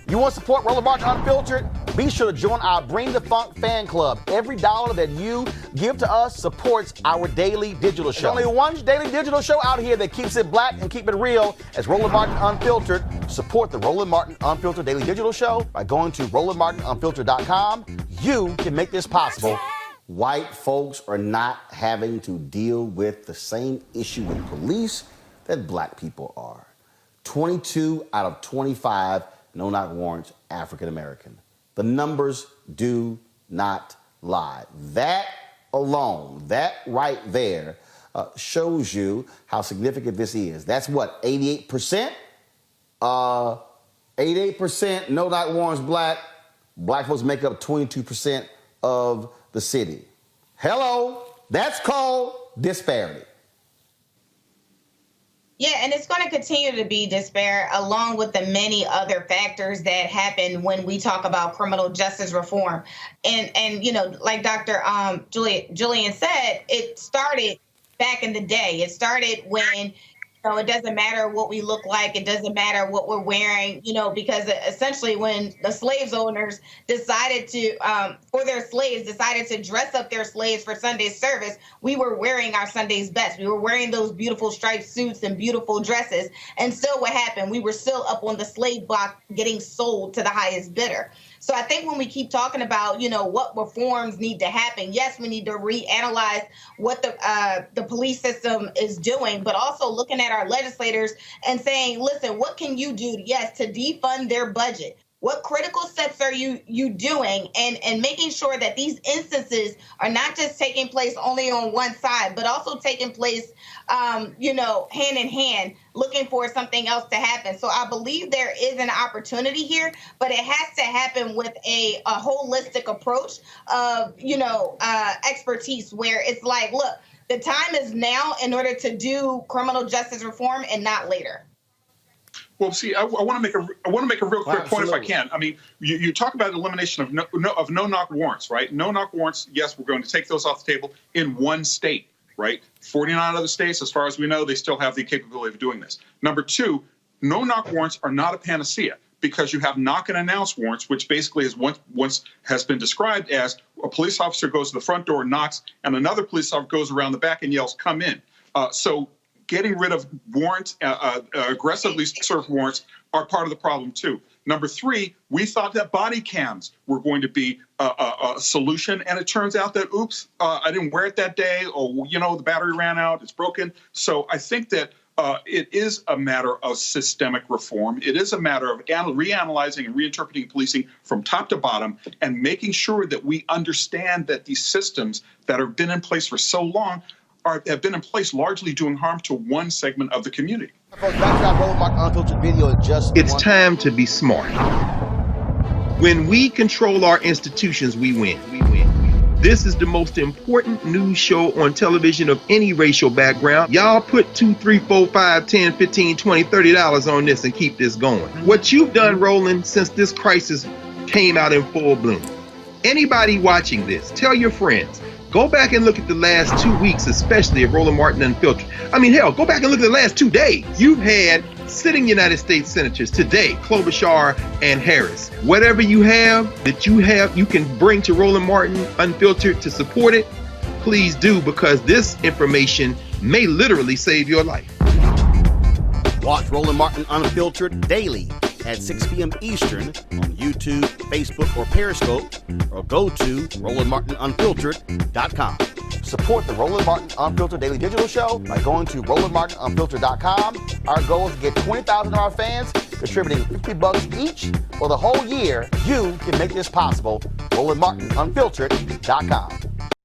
You want to support Roland Martin Unfiltered? Be sure to join our Bring the Funk fan club. Every dollar that you give to us supports our daily digital show. There's only one daily digital show out here that keeps it black and keep it real as Roland Martin Unfiltered. Support the Roland Martin Unfiltered daily digital show by going to RolandMartinUnfiltered.com. You can make this possible. White folks are not having to deal with the same issue with police that black people are. 22 out of 25 no-knock warrants African American. The numbers do not lie. That alone, that right there, shows you how significant this is. That's what, 88%? 88% no-knock warrants black. Black folks make up 22% of the city. Hello, that's called disparity. Yeah, and it's going to continue to be disparate along with the many other factors that happen when we talk about criminal justice reform. And you know, like Dr. Julian said, it started back in the day. It started when, you know, it doesn't matter what we look like. It doesn't matter what we're wearing, you know, because essentially when the slave owners decided to, for their slaves, decided to dress up their slaves for Sunday service, we were wearing our Sunday's best. We were wearing those beautiful striped suits and beautiful dresses. And still what happened? We were still up on the slave block getting sold to the highest bidder. So I think when we keep talking about, you know, what reforms need to happen, yes, we need to reanalyze what the police system is doing, but also looking at our legislators and saying, listen, what can you do, yes, to defund their budget? What critical steps are you doing and making sure that these instances are not just taking place only on one side, but also taking place, you know, hand in hand, looking for something else to happen. So I believe there is an opportunity here, but it has to happen with a holistic approach of, you know, expertise where it's like, look, the time is now in order to do criminal justice reform and not later. Well, see, I want to make a real quick point if I can. I mean, you talk about elimination of no-knock warrants, right? No-knock warrants, yes, we're going to take those off the table in one state, right? 49 other states, as far as we know, they still have the capability of doing this. Number two, no-knock warrants are not a panacea because you have knock and announce warrants, which basically is once has been described as a police officer goes to the front door, knocks, and another police officer goes around the back and yells, "Come in." So getting rid of warrants, aggressively served warrants, are part of the problem too. Number three, we thought that body cams were going to be a solution, and it turns out that, oops, I didn't wear it that day, or, you know, the battery ran out, it's broken. So I think that it is a matter of systemic reform. It is a matter of reanalyzing and reinterpreting policing from top to bottom and making sure that we understand that these systems that have been in place for so long have been in place largely doing harm to one segment of the community. It's time to be smart. When we control our institutions, we win. This is the most important news show on television of any racial background. Y'all put $2, $3, $4, $5, $10, $15, $20, $30 on this and keep this going. What you've done, Roland, since this crisis came out in full bloom. Anybody watching this, tell your friends. Go back and look at the last 2 weeks, especially of Roland Martin Unfiltered. I mean, hell, go back and look at the last 2 days. You've had sitting United States senators today, Klobuchar and Harris. Whatever you have that you can bring to Roland Martin Unfiltered to support it, please do, because this information may literally save your life. Watch Roland Martin Unfiltered daily at 6 p.m. Eastern on YouTube, Facebook, or Periscope, or go to RolandMartinUnfiltered.com. Support the Roland Martin Unfiltered Daily Digital Show by going to RolandMartinUnfiltered.com. Our goal is to get 20,000 of our fans contributing $50 each for the whole year. You can make this possible. RolandMartinUnfiltered.com.